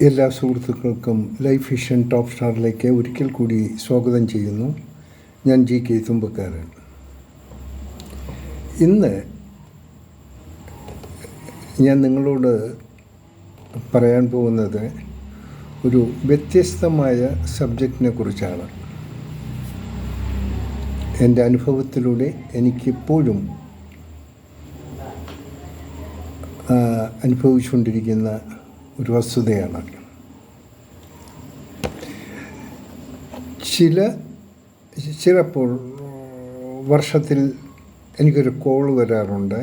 എല്ലാ സുഹൃത്തുക്കൾക്കും life vision top സ്റ്റാറിലേക്ക് ഒരിക്കൽ കൂടി സ്വാഗതം ചെയ്യുന്നു. ഞാൻ GK തുമ്പക്കാരൻ. ഇന്ന് ഞാൻ നിങ്ങളോട് പറയാൻ പോകുന്നത് ഒരു വ്യത്യസ്തമായ സബ്ജക്റ്റിനെ കുറിച്ചാണ്. എൻ്റെ അനുഭവത്തിലൂടെ എനിക്കിപ്പോഴും അനുഭവിച്ചുകൊണ്ടിരിക്കുന്ന ഒരു വസ്തുതയാണ്. ചിലപ്പോൾ വർഷത്തിൽ എനിക്കൊരു കോൾ വരാറുണ്ട്.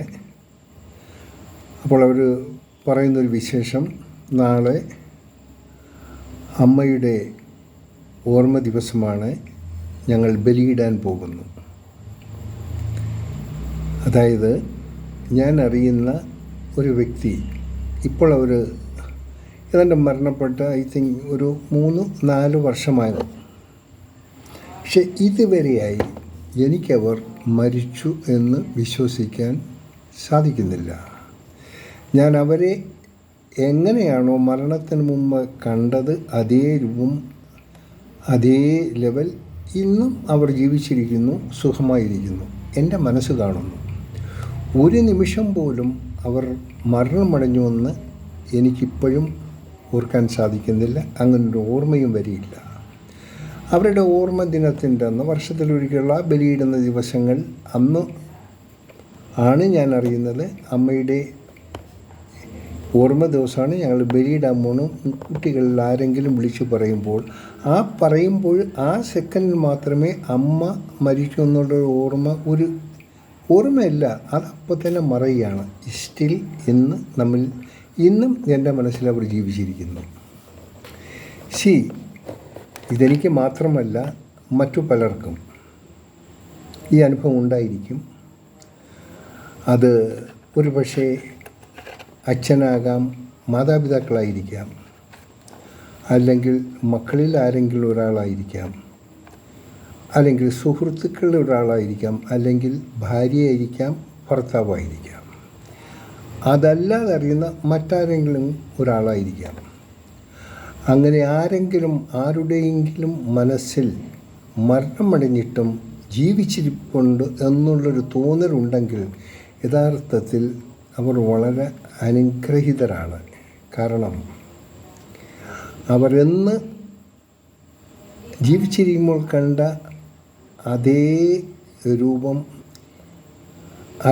അപ്പോൾ അവർ പറയുന്നൊരു വിശേഷം, നാളെ അമ്മയുടെ ഓർമ്മ ദിവസമാണ്, ഞങ്ങൾ ബലിയിടാൻ പോകുന്നു. അതായത് ഞാൻ അറിയുന്ന ഒരു വ്യക്തി ഇപ്പോൾ അവർ ഏതാണ്ട് മരണപ്പെട്ട് ഒരു 3-4 വർഷമാകും. പക്ഷെ ഇതുവരെയായി എനിക്കവർ മരിച്ചു എന്ന് വിശ്വസിക്കാൻ സാധിക്കുന്നില്ല. ഞാൻ അവരെ എങ്ങനെയാണോ മരണത്തിന് മുമ്പ് കണ്ടത് അതേ രൂപം, അതേ ലെവൽ ഇന്നും അവർ ജീവിച്ചിരിക്കുന്നു, സുഖമായിരിക്കുന്നു. എൻ്റെ മനസ്സ് കാണുന്നു. ഒരു നിമിഷം പോലും അവർ മരണമടഞ്ഞുവെന്ന് എനിക്കിപ്പോഴും ഓർക്കാൻ സാധിക്കുന്നില്ല. അങ്ങനൊരു ഓർമ്മയും വരിയില്ല. അവരുടെ ഓർമ്മ ദിനത്തിൻ്റെ അന്ന്, വർഷത്തിലൊരിക്കലുള്ള ബലിയിടുന്ന ദിവസങ്ങൾ അന്ന് ആണ് ഞാൻ അറിയുന്നത്. അമ്മയുടെ ഓർമ്മ ദിവസമാണ്, ഞങ്ങൾ ബലിയിടാൻ പോണു. കുട്ടികളിൽ ആരെങ്കിലും വിളിച്ചു പറയുമ്പോൾ ആ സെക്കൻഡിൽ മാത്രമേ അമ്മ മരിച്ചു എന്നുള്ള ഓർമ്മയില്ല. അതപ്പോൾ തന്നെ മറയുകയാണ്. സ്റ്റിൽ ഇന്നും എൻ്റെ മനസ്സിൽ അവർ ജീവിച്ചിരിക്കുന്നു. ഇതെനിക്ക് മാത്രമല്ല, മറ്റു പലർക്കും ഈ അനുഭവം ഉണ്ടായിരിക്കും. അത് ഒരു പക്ഷേ അച്ഛനാകാം, മാതാപിതാക്കളായിരിക്കാം, അല്ലെങ്കിൽ മക്കളിൽ ആരെങ്കിലും ഒരാളായിരിക്കാം, അല്ലെങ്കിൽ സുഹൃത്തുക്കളിൽ ഒരാളായിരിക്കാം, അല്ലെങ്കിൽ ഭാര്യയായിരിക്കാം, ഭർത്താവായിരിക്കാം, അതല്ലാതെ അറിയുന്ന മറ്റാരെങ്കിലും ഒരാളായിരിക്കാം. അങ്ങനെ ആരുടെയെങ്കിലും മനസ്സിൽ മരണമടഞ്ഞിട്ടും ജീവിച്ചിരിപ്പുണ്ട് എന്നുള്ളൊരു തോന്നലുണ്ടെങ്കിൽ യഥാർത്ഥത്തിൽ അവർ വളരെ അനുഗ്രഹീതരാണ്. കാരണം അവരെന്ന് ജീവിച്ചിരിക്കുമ്പോൾ കണ്ട അതേ രൂപം,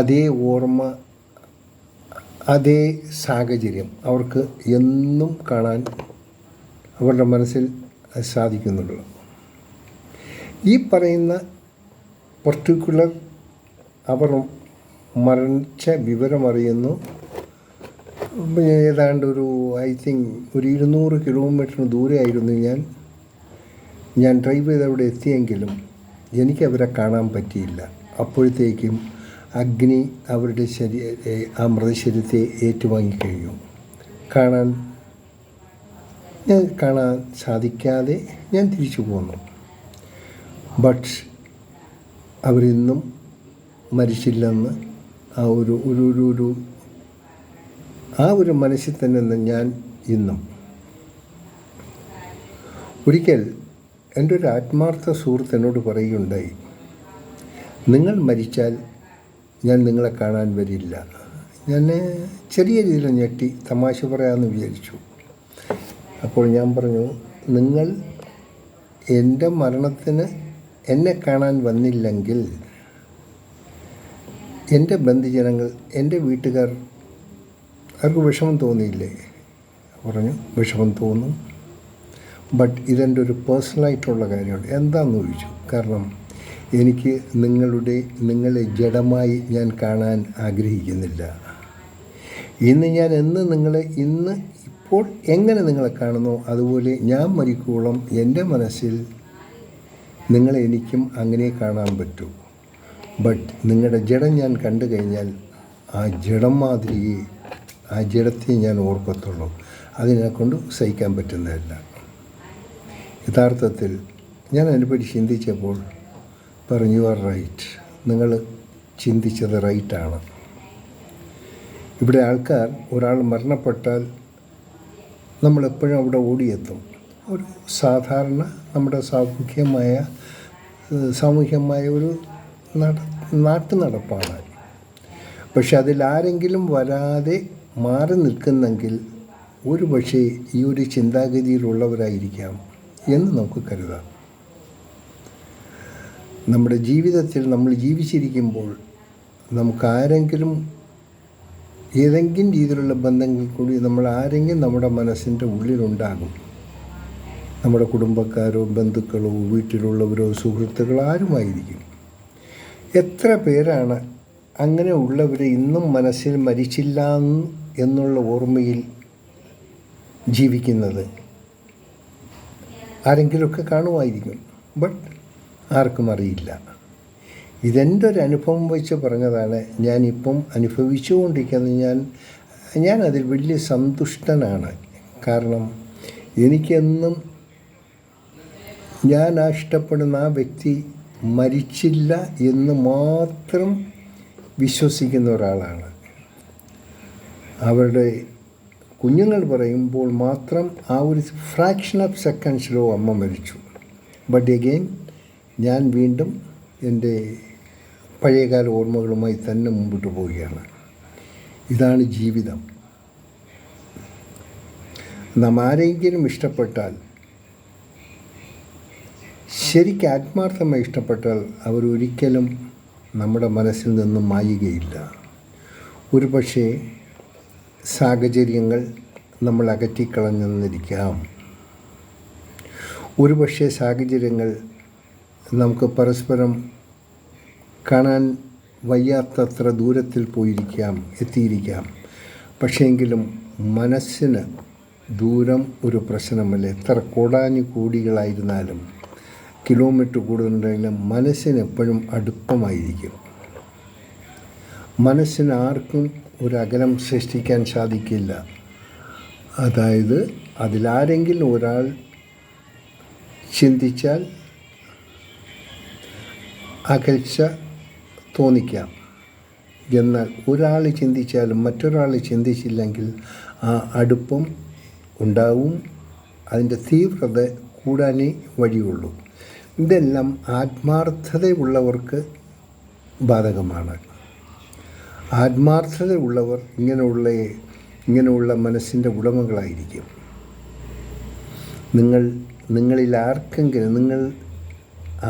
അതേ ഓർമ്മ, അതേ സാഹചര്യം അവർക്ക് എന്നും കാണാൻ അവരുടെ മനസ്സിൽ സാധിക്കുന്നുള്ളൂ. ഈ പറയുന്ന പർട്ടിക്കുലർ അവർ മരിച്ച വിവരമറിയുന്നു. ഏതാണ്ട് ഒരു 200 കിലോമീറ്ററിന് ദൂരെയായിരുന്നു ഞാൻ ഡ്രൈവ് ചെയ്ത് അവിടെ എത്തിയെങ്കിലും എനിക്കവരെ കാണാൻ പറ്റിയില്ല. അപ്പോഴത്തേക്കും അഗ്നി അവരുടെ ആ മൃതശരീരത്തെ ഏറ്റുവാങ്ങിക്കഴിഞ്ഞു. കാണാൻ സാധിക്കാതെ ഞാൻ തിരിച്ചു പോന്നു. ബട്ട് അവരിന്നും മരിച്ചില്ലെന്ന് ആ ഒരു മനസ്സിൽ തന്നെ ഞാൻ ഇന്നും. ഒരിക്കൽ എൻ്റെ ഒരു ആത്മാർത്ഥ സുഹൃത്ത് എന്നോട് പറയുകയുണ്ടായി, നിങ്ങൾ മരിച്ചാൽ ഞാൻ നിങ്ങളെ കാണാൻ വരില്ല. ഞാൻ ചെറിയ രീതിയിൽ ഞെട്ടി, തമാശ പറയാമെന്ന് വിചാരിച്ചു. അപ്പോൾ ഞാൻ പറഞ്ഞു, നിങ്ങൾ എൻ്റെ മരണത്തിന് എന്നെ കാണാൻ വന്നില്ലെങ്കിൽ എൻ്റെ ബന്ധുജനങ്ങൾ, എൻ്റെ വീട്ടുകാർ, അവർക്ക് വിഷമം തോന്നിയില്ലേ? പറഞ്ഞു, വിഷമം തോന്നും. ബട്ട് ഇതെൻ്റെ ഒരു പേഴ്സണലായിട്ടുള്ള കാര്യമാണ്. എന്താണെന്ന് ചോദിച്ചു. കാരണം എനിക്ക് നിങ്ങളെ ജഡമായി ഞാൻ കാണാൻ ആഗ്രഹിക്കുന്നില്ല. ഇപ്പോൾ എങ്ങനെ നിങ്ങളെ കാണുന്നോ അതുപോലെ ഞാൻ മരിക്കോളം എൻ്റെ മനസ്സിൽ നിങ്ങളെ എനിക്കും അങ്ങനെ കാണാൻ പറ്റൂ. ബട്ട് നിങ്ങളുടെ ജഡം ഞാൻ കണ്ടു കഴിഞ്ഞാൽ ആ ജഡത്തെ ഞാൻ ഓർക്കത്തുള്ളൂ. അതിനെക്കൊണ്ട് സഹിക്കാൻ പറ്റുന്നതല്ല. യഥാർത്ഥത്തിൽ ഞാൻ അതിനെപ്പറ്റി ചിന്തിച്ചപ്പോൾ പറഞ്ഞു, യു ആർ റൈറ്റ്, നിങ്ങൾ ചിന്തിച്ചത് റൈറ്റാണ്. ഇവിടെ ഒരാൾ മരണപ്പെട്ടാൽ നമ്മളെപ്പോഴും അവിടെ ഓടിയെത്തും. ഒരു സാധാരണ നമ്മുടെ സാമൂഹ്യമായ ഒരു നാട്ടു നടപ്പാണ്. പക്ഷെ അതിലാരെങ്കിലും വരാതെ മാറി നിൽക്കുന്നെങ്കിൽ ഒരു പക്ഷേ ഈ ഒരു ചിന്താഗതിയിലുള്ളവരായിരിക്കാം എന്ന് നമുക്ക് കരുതാം. നമ്മുടെ ജീവിതത്തിൽ നമ്മൾ ജീവിച്ചിരിക്കുമ്പോൾ നമുക്കാരെങ്കിലും ഏതെങ്കിലും രീതിയിലുള്ള ബന്ധങ്ങൾ കൂടി നമ്മുടെ മനസ്സിൻ്റെ ഉള്ളിലുണ്ടാകും. നമ്മുടെ കുടുംബക്കാരോ ബന്ധുക്കളോ വീട്ടിലുള്ളവരോ സുഹൃത്തുക്കളോ ആരുമായിരിക്കും. എത്ര പേരാണ് അങ്ങനെ ഉള്ളവരെ ഇന്നും മനസ്സിൽ മരിച്ചില്ല എന്നുള്ള ഓർമ്മയിൽ ജീവിക്കുന്നത്? ആരെങ്കിലുമൊക്കെ കാണുമായിരിക്കും, ബട്ട് ആർക്കും അറിയില്ല. ഇതെൻ്റെ ഒരു അനുഭവം വെച്ച് പറഞ്ഞതാണ്. ഞാനിപ്പം അനുഭവിച്ചുകൊണ്ടിരിക്കുന്നത്. ഞാൻ അതിൽ വലിയ സന്തുഷ്ടനാണ്. കാരണം എനിക്കെന്നും ഞാൻ ഇഷ്ടപ്പെടുന്ന ആ വ്യക്തി മരിച്ചില്ല എന്ന് മാത്രം വിശ്വസിക്കുന്ന ഒരാളാണ്. അവരുടെ കുഞ്ഞുങ്ങൾ പറയുമ്പോൾ മാത്രം ആ ഒരു ഫ്രാക്ഷൻ ഓഫ് സെക്കൻഡ്സിലോ അമ്മ മരിച്ചു. ബട്ട് എഗെയിൻ ഞാൻ വീണ്ടും എൻ്റെ പഴയകാല ഓർമ്മകളുമായി തന്നെ മുമ്പോട്ട് പോവുകയാണ്. ഇതാണ് ജീവിതം. നാം ആരെങ്കിലും ഇഷ്ടപ്പെട്ടാൽ, ശരിക്കും ആത്മാർത്ഥമായി ഇഷ്ടപ്പെട്ടാൽ, അവരൊരിക്കലും നമ്മുടെ മനസ്സിൽ നിന്നും മായുകയില്ല. ഒരു പക്ഷേ സാഹചര്യങ്ങൾ നമ്മൾ അകറ്റിക്കളഞ്ഞെന്നിരിക്കാം. ഒരു പക്ഷേ സാഹചര്യങ്ങൾ നമുക്ക് പരസ്പരം കാണാൻ വയ്യാത്തത്ര ദൂരത്തിൽ എത്തിയിരിക്കാം. പക്ഷേങ്കിലും മനസ്സിന് ദൂരം ഒരു പ്രശ്നമല്ല. എത്ര കോടാനുകോടികളായിരുന്നാലും കിലോമീറ്റർ കൂടുതലുണ്ടെങ്കിലും മനസ്സിന് എപ്പോഴും അടുപ്പമായിരിക്കും. മനസ്സിന് ആർക്കും ഒരു അകലം സൃഷ്ടിക്കാൻ സാധിക്കില്ല. അതായത് അതിലാരെങ്കിലും ഒരാൾ ചിന്തിച്ചാൽ അകൽച്ച തോന്നിക്കാം. എന്നാൽ ഒരാൾ ചിന്തിച്ചാലും മറ്റൊരാൾ ചിന്തിച്ചില്ലെങ്കിൽ ആ അടുപ്പം ഉണ്ടാവും. അതിൻ്റെ തീവ്രത കൂടാനേ വഴിയുള്ളൂ. ഇതെല്ലാം ആത്മാർത്ഥതയുള്ളവർക്ക് ബാധകമാണ്. ആത്മാർത്ഥതയുള്ളവർ ഇങ്ങനെയുള്ള മനസ്സിൻ്റെ ഉടമകളായിരിക്കും. നിങ്ങളിൽ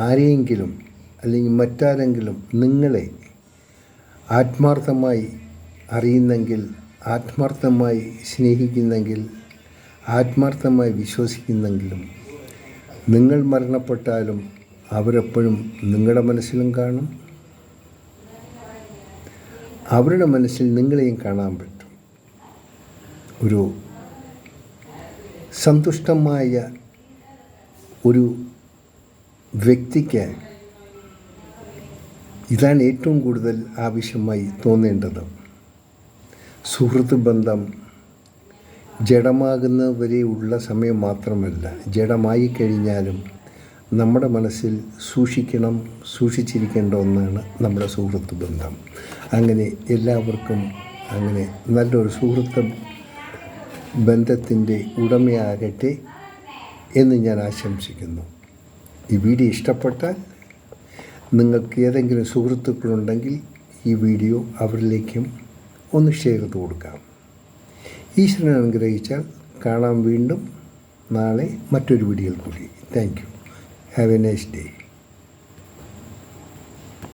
ആരെയെങ്കിലും അല്ലെങ്കിൽ മറ്റാരെങ്കിലും നിങ്ങളെ ആത്മാർത്ഥമായി അറിയുന്നെങ്കിൽ, ആത്മാർത്ഥമായി സ്നേഹിക്കുന്നെങ്കിൽ, ആത്മാർത്ഥമായി വിശ്വസിക്കുന്നെങ്കിലും, നിങ്ങൾ മരണപ്പെട്ടാലും അവരെപ്പോഴും നിങ്ങളുടെ മനസ്സിലും കാണും. അവരുടെ മനസ്സിൽ നിങ്ങളെയും കാണാൻ പറ്റും. ഒരു സന്തുഷ്ടമായ ഒരു വ്യക്തിക്ക് ഇതാണ് ഏറ്റവും കൂടുതൽ ആവശ്യമായി തോന്നേണ്ടത്. സുഹൃത്ത് ബന്ധം ജഡമാകുന്നവരെയുള്ള സമയം മാത്രമല്ല, ജഡമായി കഴിഞ്ഞാലും നമ്മുടെ മനസ്സിൽ സൂക്ഷിച്ചിരിക്കേണ്ട ഒന്നാണ് നമ്മുടെ സുഹൃത്ത് ബന്ധം. അങ്ങനെ എല്ലാവർക്കും അങ്ങനെ നല്ലൊരു സുഹൃത്ത് ബന്ധത്തിൻ്റെ ഉടമയാകട്ടെ എന്ന് ഞാൻ ആശംസിക്കുന്നു. ഈ വീഡിയോ ഇഷ്ടപ്പെട്ടാൽ, നിങ്ങൾക്ക് ഏതെങ്കിലും സുഹൃത്തുക്കളുണ്ടെങ്കിൽ ഈ വീഡിയോ അവരിലേക്കും ഒന്ന് ഷെയർ ചെയ്ത് കൊടുക്കാം. ഈശ്വരൻ അനുഗ്രഹിച്ചാൽ കാണാം വീണ്ടും നാളെ മറ്റൊരു വീഡിയോയിൽ കൂടി. Thank you. Have A nice day.